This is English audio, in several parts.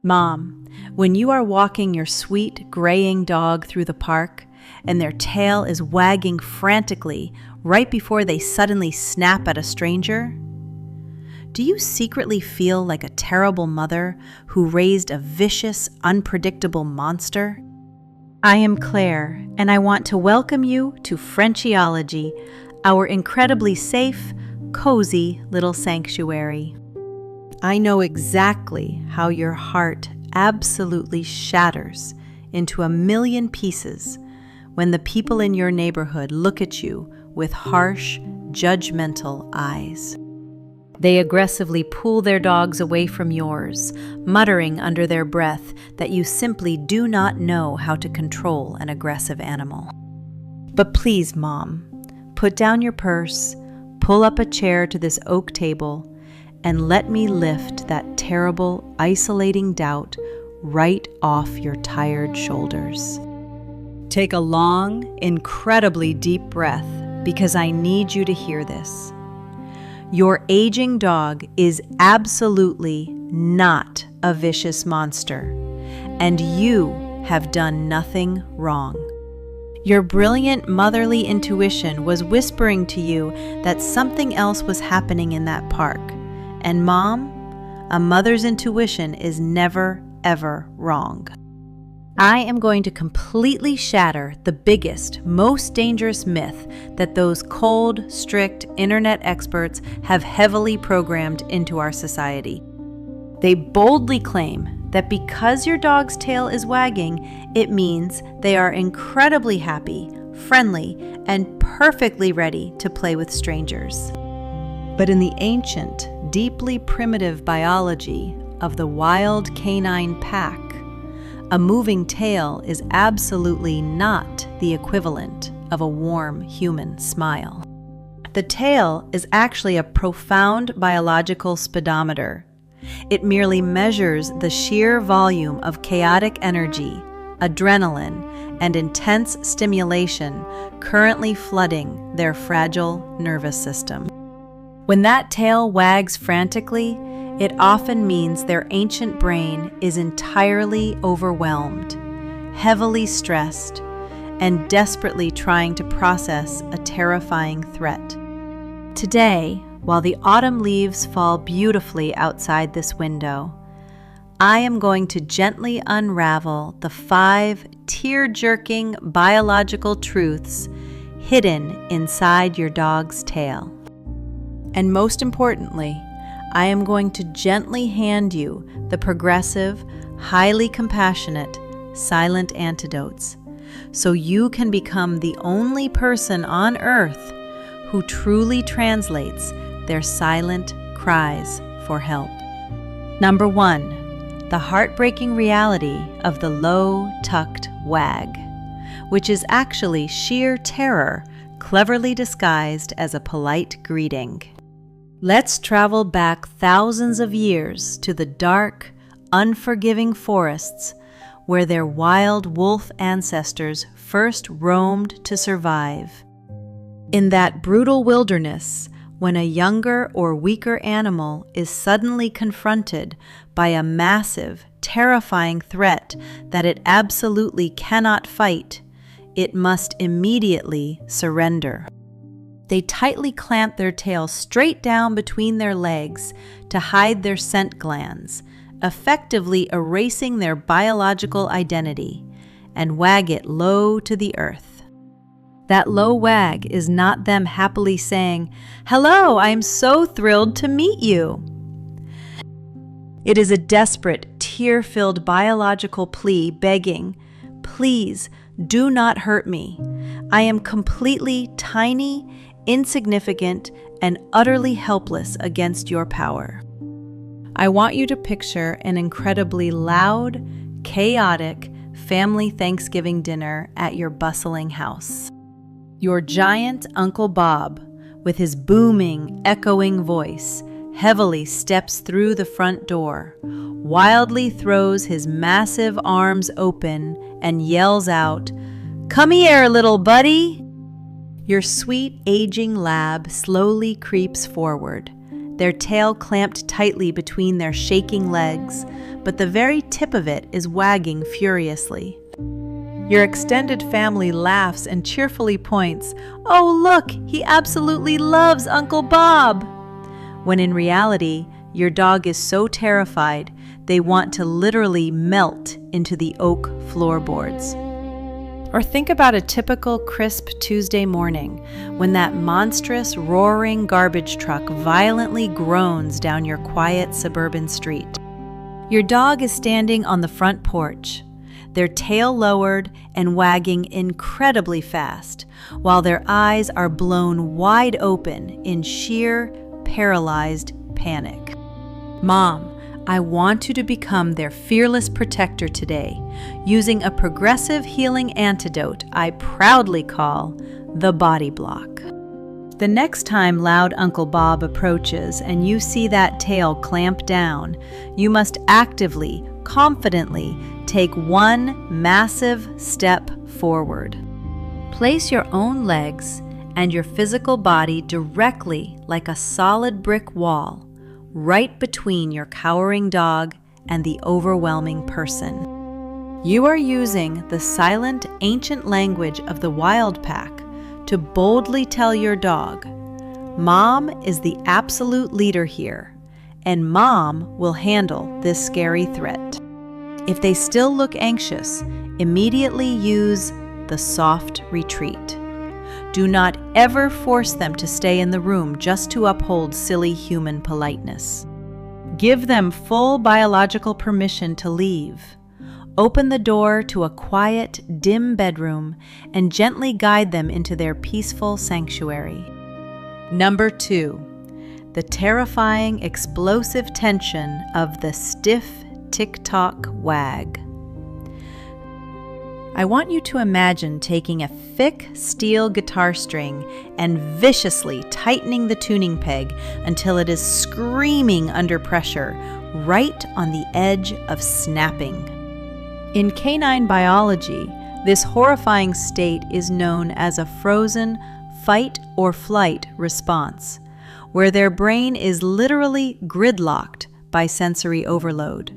Mom, when you are walking your sweet, graying dog through the park and their tail is wagging frantically right before they suddenly snap at a stranger, do you secretly feel like a terrible mother who raised a vicious, unpredictable monster? I am Claire, and I want to welcome you to Frenchiology, our incredibly safe, cozy little sanctuary. I know exactly how your heart absolutely shatters into a million pieces when the people in your neighborhood look at you with harsh, judgmental eyes. They aggressively pull their dogs away from yours, muttering under their breath that you simply do not know how to control an aggressive animal. But please, Mom, put down your purse, pull up a chair to this oak table, and let me lift that terrible, isolating doubt right off your tired shoulders. Take a long, incredibly deep breath because I need you to hear this. Your aging dog is absolutely not a vicious monster, and you have done nothing wrong. Your brilliant motherly intuition was whispering to you that something else was happening in that park. And Mom, a mother's intuition is never, ever wrong. I am going to completely shatter the biggest, most dangerous myth that those cold, strict internet experts have heavily programmed into our society. They boldly claim that because your dog's tail is wagging, it means they are incredibly happy, friendly, and perfectly ready to play with strangers. But in the ancient, deeply primitive biology of the wild canine pack, a moving tail is absolutely not the equivalent of a warm human smile. The tail is actually a profound biological speedometer. It merely measures the sheer volume of chaotic energy, adrenaline, and intense stimulation currently flooding their fragile nervous system. When that tail wags frantically, it often means their ancient brain is entirely overwhelmed, heavily stressed, and desperately trying to process a terrifying threat. Today, while the autumn leaves fall beautifully outside this window, I am going to gently unravel the 5 tear-jerking biological truths hidden inside your dog's tail. And most importantly, I am going to gently hand you the progressive, highly compassionate, silent antidotes so you can become the only person on earth who truly translates their silent cries for help. Number 1, the heartbreaking reality of the low, tucked wag, which is actually sheer terror cleverly disguised as a polite greeting. Let's travel back thousands of years to the dark, unforgiving forests where their wild wolf ancestors first roamed to survive. In that brutal wilderness, when a younger or weaker animal is suddenly confronted by a massive, terrifying threat that it absolutely cannot fight, it must immediately surrender. They tightly clamp their tail straight down between their legs to hide their scent glands, effectively erasing their biological identity, and wag it low to the earth. That low wag is not them happily saying, "Hello, I am so thrilled to meet you." It is a desperate, tear-filled biological plea begging, "Please, do not hurt me. I am completely tiny, insignificant, and utterly helpless against your power." I want you to picture an incredibly loud, chaotic family Thanksgiving dinner at your bustling house. Your giant Uncle Bob, with his booming, echoing voice, heavily steps through the front door, wildly throws his massive arms open, and yells out, "Come here, little buddy!" Your sweet, aging lab slowly creeps forward, their tail clamped tightly between their shaking legs, but the very tip of it is wagging furiously. Your extended family laughs and cheerfully points, "Oh, look, he absolutely loves Uncle Bob!" When in reality, your dog is so terrified, they want to literally melt into the oak floorboards. Or think about a typical crisp Tuesday morning when that monstrous, roaring garbage truck violently groans down your quiet suburban street. Your dog is standing on the front porch, their tail lowered and wagging incredibly fast, while their eyes are blown wide open in sheer, paralyzed panic. Mom, I want you to become their fearless protector today, using a progressive healing antidote I proudly call the body block. The next time loud Uncle Bob approaches and you see that tail clamp down, you must actively, confidently take one massive step forward. Place your own legs and your physical body directly like a solid brick wall, right between your cowering dog and the overwhelming person. You are using the silent, ancient language of the wild pack to boldly tell your dog, "Mom is the absolute leader here, and Mom will handle this scary threat." If they still look anxious, immediately use the soft retreat. Do not ever force them to stay in the room just to uphold silly human politeness. Give them full biological permission to leave. Open the door to a quiet, dim bedroom and gently guide them into their peaceful sanctuary. Number 2, the terrifying, explosive tension of the stiff tick-tock wag. I want you to imagine taking a thick steel guitar string and viciously tightening the tuning peg until it is screaming under pressure, right on the edge of snapping. In canine biology, this horrifying state is known as a frozen fight or flight response, where their brain is literally gridlocked by sensory overload.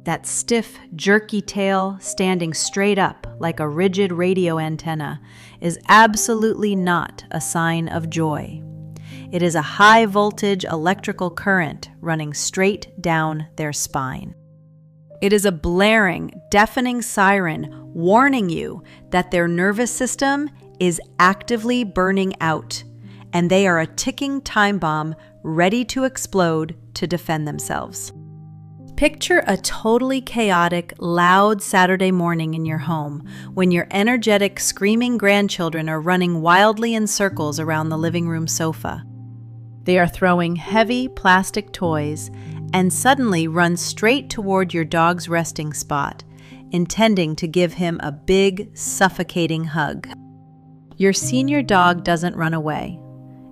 That stiff, jerky tail standing straight up like a rigid radio antenna is absolutely not a sign of joy. It is a high-voltage electrical current running straight down their spine. It is a blaring, deafening siren warning you that their nervous system is actively burning out, and they are a ticking time bomb ready to explode to defend themselves. Picture a totally chaotic, loud Saturday morning in your home when your energetic, screaming grandchildren are running wildly in circles around the living room sofa. They are throwing heavy plastic toys and suddenly run straight toward your dog's resting spot, intending to give him a big, suffocating hug. Your senior dog doesn't run away.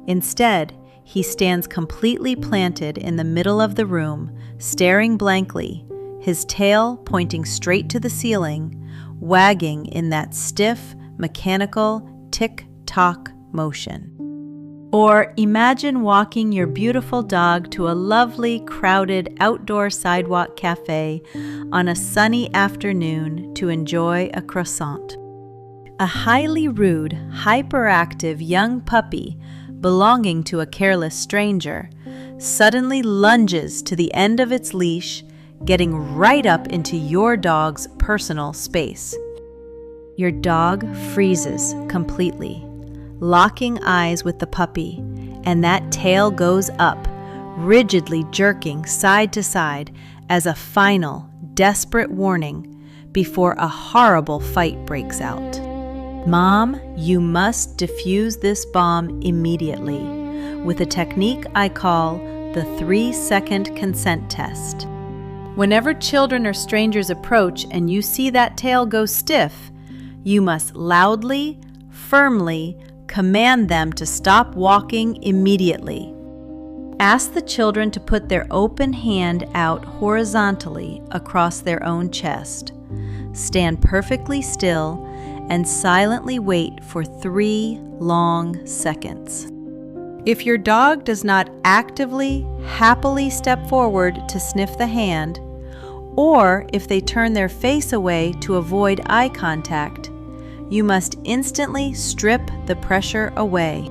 Instead, he stands completely planted in the middle of the room, staring blankly, his tail pointing straight to the ceiling, wagging in that stiff, mechanical tick-tock motion. Or imagine walking your beautiful dog to a lovely, crowded outdoor sidewalk cafe on a sunny afternoon to enjoy a croissant. A highly rude, hyperactive young puppy belonging to a careless stranger suddenly lunges to the end of its leash, getting right up into your dog's personal space. Your dog freezes completely, locking eyes with the puppy, and that tail goes up, rigidly jerking side to side as a final, desperate warning before a horrible fight breaks out. Mom, you must defuse this bomb immediately with a technique I call the 3-second consent test. Whenever children or strangers approach and you see that tail go stiff, you must loudly, firmly command them to stop walking immediately. Ask the children to put their open hand out horizontally across their own chest. Stand perfectly still and silently wait for 3 long seconds. If your dog does not actively, happily step forward to sniff the hand, or if they turn their face away to avoid eye contact, you must instantly strip the pressure away.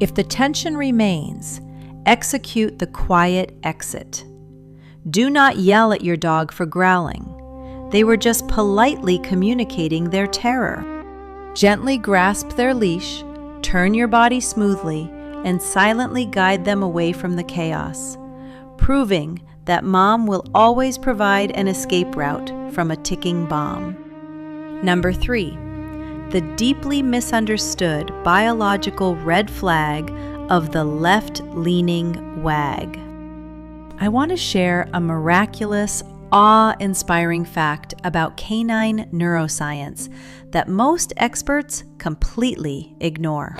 If the tension remains, execute the quiet exit. Do not yell at your dog for growling. They were just politely communicating their terror. Gently grasp their leash, turn your body smoothly, and silently guide them away from the chaos, proving that mom will always provide an escape route from a ticking bomb. Number 3, the deeply misunderstood biological red flag of the left-leaning wag. I want to share a miraculous, awe-inspiring fact about canine neuroscience that most experts completely ignore.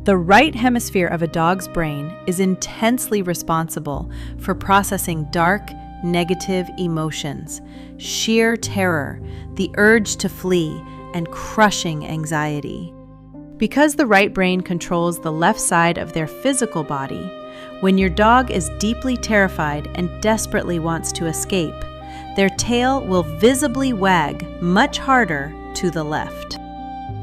The right hemisphere of a dog's brain is intensely responsible for processing dark, negative emotions, sheer terror, the urge to flee, and crushing anxiety. Because the right brain controls the left side of their physical body, when your dog is deeply terrified and desperately wants to escape, their tail will visibly wag much harder to the left.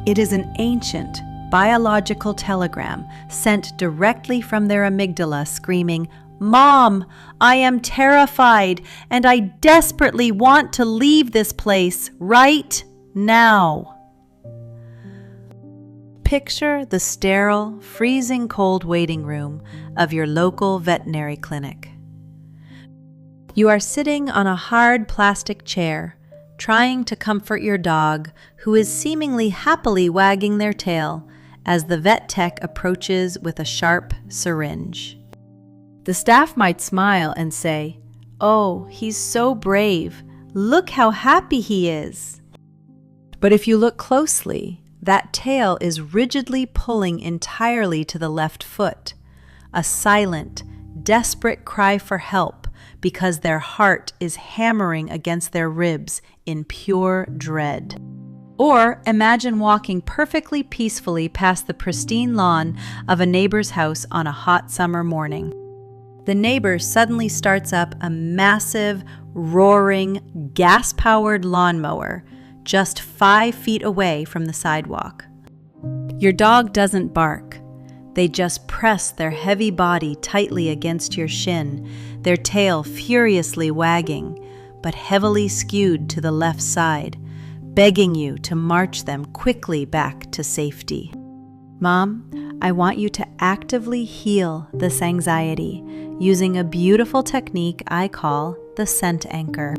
It is an ancient, biological telegram sent directly from their amygdala screaming, "Mom, I am terrified and I desperately want to leave this place right now." Picture the sterile, freezing cold waiting room of your local veterinary clinic. You are sitting on a hard plastic chair, trying to comfort your dog, who is seemingly happily wagging their tail as the vet tech approaches with a sharp syringe. The staff might smile and say, "Oh, he's so brave. Look how happy he is." But if you look closely, that tail is rigidly pulling entirely to the left foot, a silent, desperate cry for help because their heart is hammering against their ribs in pure dread. Or imagine walking perfectly peacefully past the pristine lawn of a neighbor's house on a hot summer morning. The neighbor suddenly starts up a massive, roaring, gas-powered lawnmower just 5 feet away from the sidewalk. Your dog doesn't bark. They just press their heavy body tightly against your shin, their tail furiously wagging, but heavily skewed to the left side, begging you to march them quickly back to safety. Mom, I want you to actively heal this anxiety using a beautiful technique I call the scent anchor.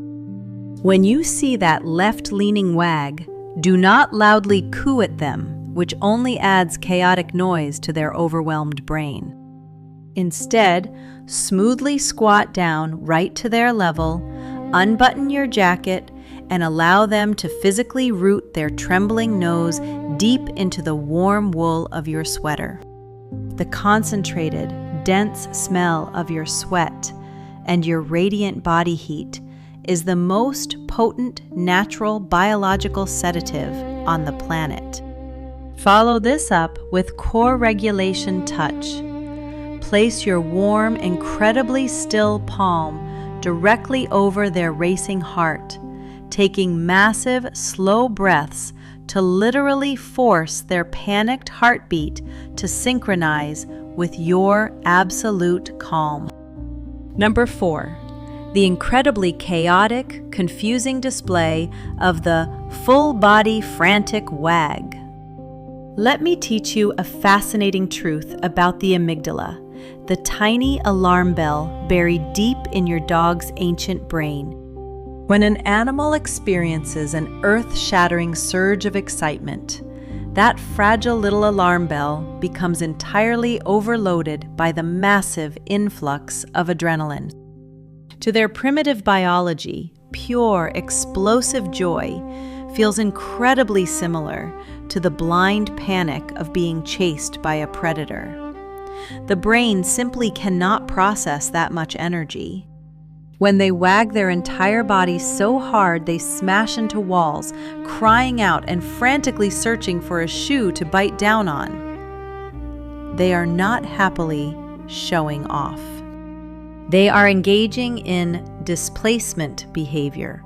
When you see that left-leaning wag, do not loudly coo at them, which only adds chaotic noise to their overwhelmed brain. Instead, smoothly squat down right to their level, unbutton your jacket, and allow them to physically root their trembling nose deep into the warm wool of your sweater. The concentrated, dense smell of your sweat and your radiant body heat is the most potent natural biological sedative on the planet. Follow this up with core regulation touch. Place your warm, incredibly still palm directly over their racing heart, taking massive, slow breaths to literally force their panicked heartbeat to synchronize with your absolute calm. Number 4, the incredibly chaotic, confusing display of the full-body frantic wag. Let me teach you a fascinating truth about the amygdala, the tiny alarm bell buried deep in your dog's ancient brain. When an animal experiences an earth-shattering surge of excitement, that fragile little alarm bell becomes entirely overloaded by the massive influx of adrenaline. To their primitive biology, pure, explosive joy feels incredibly similar to the blind panic of being chased by a predator. The brain simply cannot process that much energy. When they wag their entire body so hard they smash into walls, crying out and frantically searching for a shoe to bite down on, they are not happily showing off. They are engaging in displacement behavior,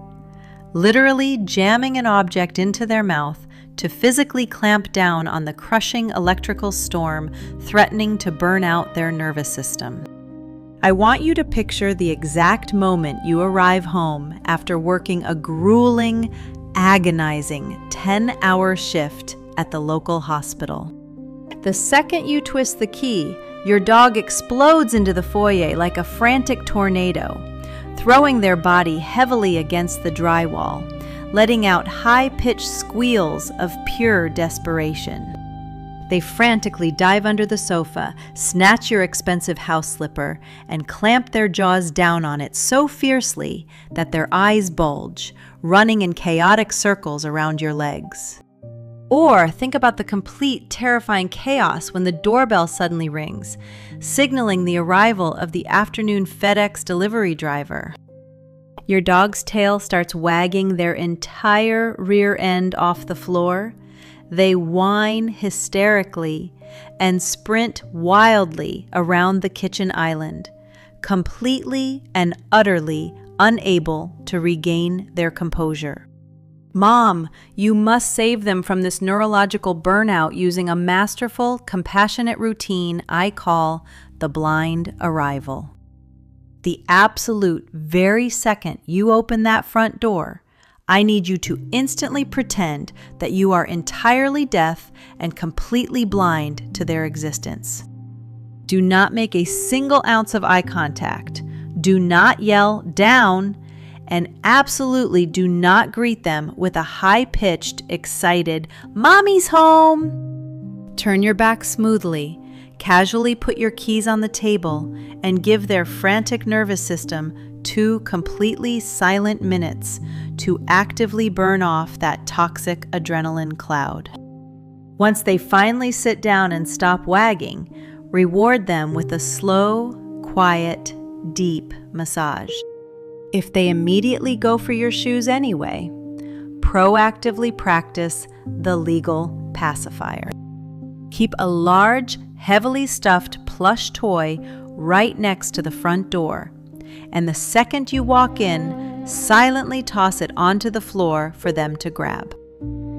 literally jamming an object into their mouth to physically clamp down on the crushing electrical storm threatening to burn out their nervous system. I want you to picture the exact moment you arrive home after working a grueling, agonizing 10-hour shift at the local hospital. The second you twist the key, your dog explodes into the foyer like a frantic tornado, throwing their body heavily against the drywall, letting out high-pitched squeals of pure desperation. They frantically dive under the sofa, snatch your expensive house slipper, and clamp their jaws down on it so fiercely that their eyes bulge, running in chaotic circles around your legs. Or think about the complete, terrifying chaos when the doorbell suddenly rings, signaling the arrival of the afternoon FedEx delivery driver. Your dog's tail starts wagging their entire rear end off the floor. They whine hysterically and sprint wildly around the kitchen island, completely and utterly unable to regain their composure. Mom, you must save them from this neurological burnout using a masterful, compassionate routine I call the blind arrival. The absolute very second you open that front door, I need you to instantly pretend that you are entirely deaf and completely blind to their existence. Do not make a single ounce of eye contact. Do not yell down, and absolutely do not greet them with a high-pitched, excited, "Mommy's home!" Turn your back smoothly, casually put your keys on the table, and give their frantic nervous system 2 completely silent minutes to actively burn off that toxic adrenaline cloud. Once they finally sit down and stop wagging, reward them with a slow, quiet, deep massage. If they immediately go for your shoes anyway, proactively practice the legal pacifier. Keep a large, heavily stuffed plush toy right next to the front door, and the second you walk in, silently toss it onto the floor for them to grab.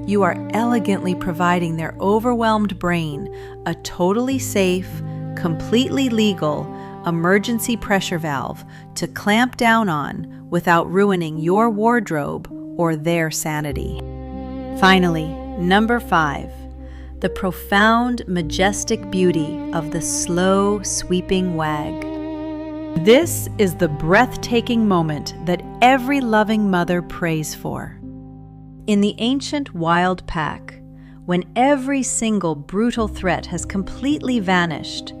You are elegantly providing their overwhelmed brain a totally safe, completely legal emergency pressure valve to clamp down on without ruining your wardrobe or their sanity. Finally, number 5, the profound, majestic beauty of the slow, sweeping wag. This is the breathtaking moment that every loving mother prays for. In the ancient wild pack, when every single brutal threat has completely vanished,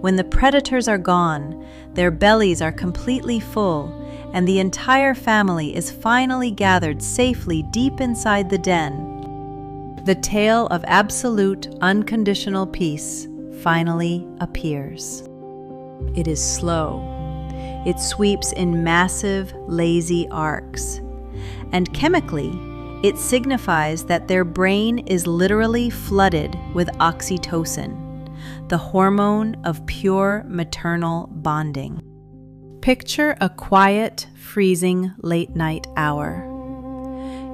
when the predators are gone, their bellies are completely full, and the entire family is finally gathered safely deep inside the den, the tale of absolute, unconditional peace finally appears. It is slow. It sweeps in massive, lazy arcs. And chemically, it signifies that their brain is literally flooded with oxytocin, the hormone of pure maternal bonding. Picture a quiet, freezing late-night hour.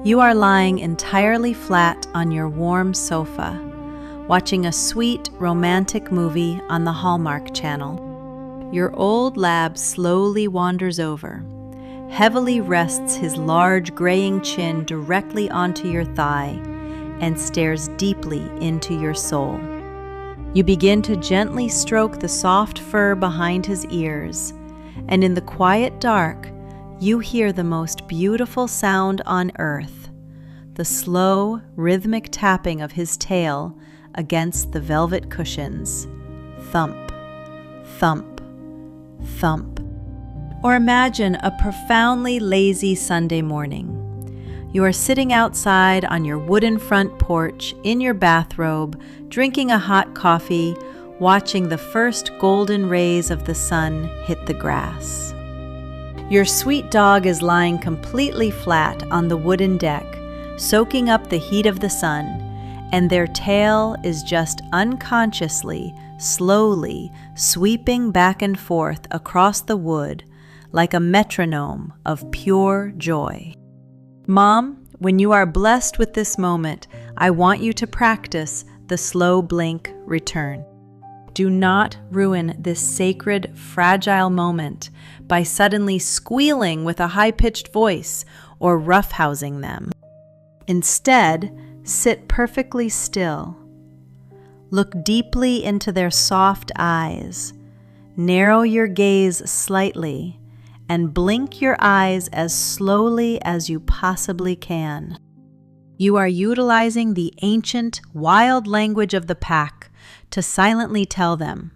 You are lying entirely flat on your warm sofa, watching a sweet, romantic movie on the Hallmark Channel. Your old lab slowly wanders over, heavily rests his large graying chin directly onto your thigh, and stares deeply into your soul. You begin to gently stroke the soft fur behind his ears, and in the quiet dark, you hear the most beautiful sound on earth, the slow, rhythmic tapping of his tail against the velvet cushions. Thump, thump, thump. Or imagine a profoundly lazy Sunday morning. You are sitting outside on your wooden front porch in your bathrobe, drinking a hot coffee, watching the first golden rays of the sun hit the grass. Your sweet dog is lying completely flat on the wooden deck, soaking up the heat of the sun, and their tail is just unconsciously, slowly sweeping back and forth across the wood, like a metronome of pure joy. Mom, when you are blessed with this moment, I want you to practice the slow blink return. Do not ruin this sacred, fragile moment by suddenly squealing with a high-pitched voice or roughhousing them. Instead, sit perfectly still. Look deeply into their soft eyes. Narrow your gaze slightly and blink your eyes as slowly as you possibly can. You are utilizing the ancient, wild language of the pack to silently tell them,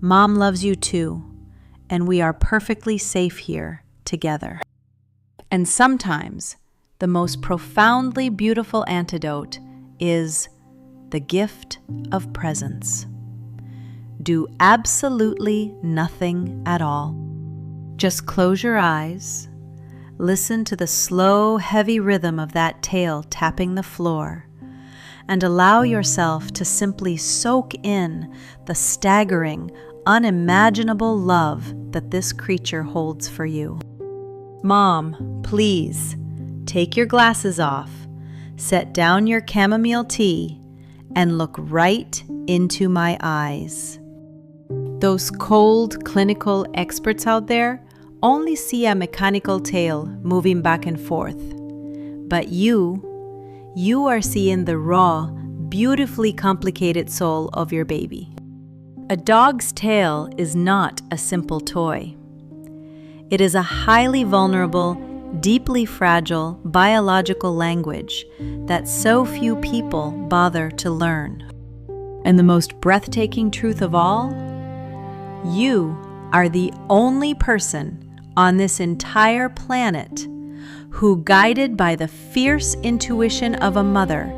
Mom loves you too, and we are perfectly safe here together. And sometimes, the most profoundly beautiful antidote is the gift of presence. Do absolutely nothing at all. Just close your eyes, listen to the slow, heavy rhythm of that tail tapping the floor, and allow yourself to simply soak in the staggering, unimaginable love that this creature holds for you. Mom, please, take your glasses off, set down your chamomile tea, and look right into my eyes. Those cold, clinical experts out there only see a mechanical tail moving back and forth. But you are seeing the raw, beautifully complicated soul of your baby. A dog's tail is not a simple toy. It is a highly vulnerable, deeply fragile biological language that so few people bother to learn. And the most breathtaking truth of all, you are the only person on this entire planet who, guided by the fierce intuition of a mother,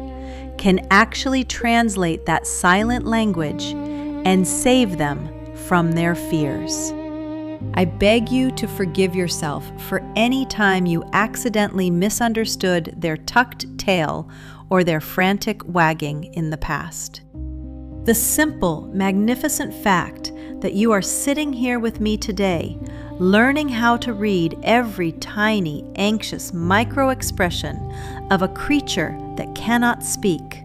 can actually translate that silent language and save them from their fears. I beg you to forgive yourself for any time you accidentally misunderstood their tucked tail or their frantic wagging in the past. The simple, magnificent fact that you are sitting here with me today, learning how to read every tiny, anxious micro-expression of a creature that cannot speak,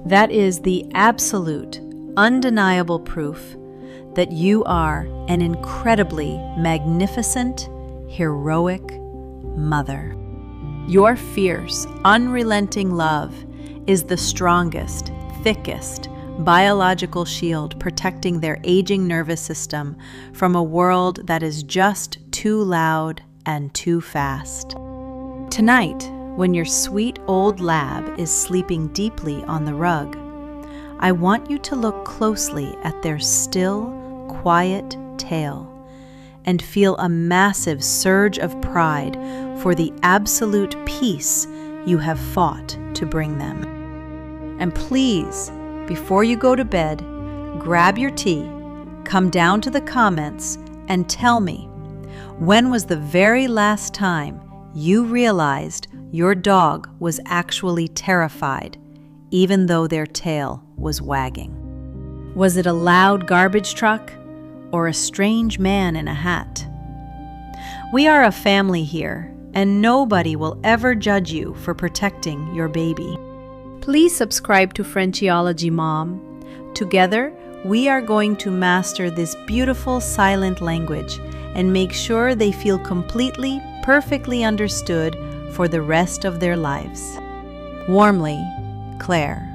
that is the absolute, undeniable proof that you are an incredibly magnificent, heroic mother. Your fierce, unrelenting love is the strongest, thickest biological shield protecting their aging nervous system from a world that is just too loud and too fast. Tonight, when your sweet old lab is sleeping deeply on the rug, I want you to look closely at their still, quiet tail and feel a massive surge of pride for the absolute peace you have fought to bring them. And please, before you go to bed, grab your tea, come down to the comments, and tell me, when was the very last time you realized your dog was actually terrified, even though their tail was wagging? Was it a loud garbage truck or a strange man in a hat? We are a family here, and nobody will ever judge you for protecting your baby. Please subscribe to Frenchiology, Mom. Together, we are going to master this beautiful silent language and make sure they feel completely, perfectly understood for the rest of their lives. Warmly, Claire.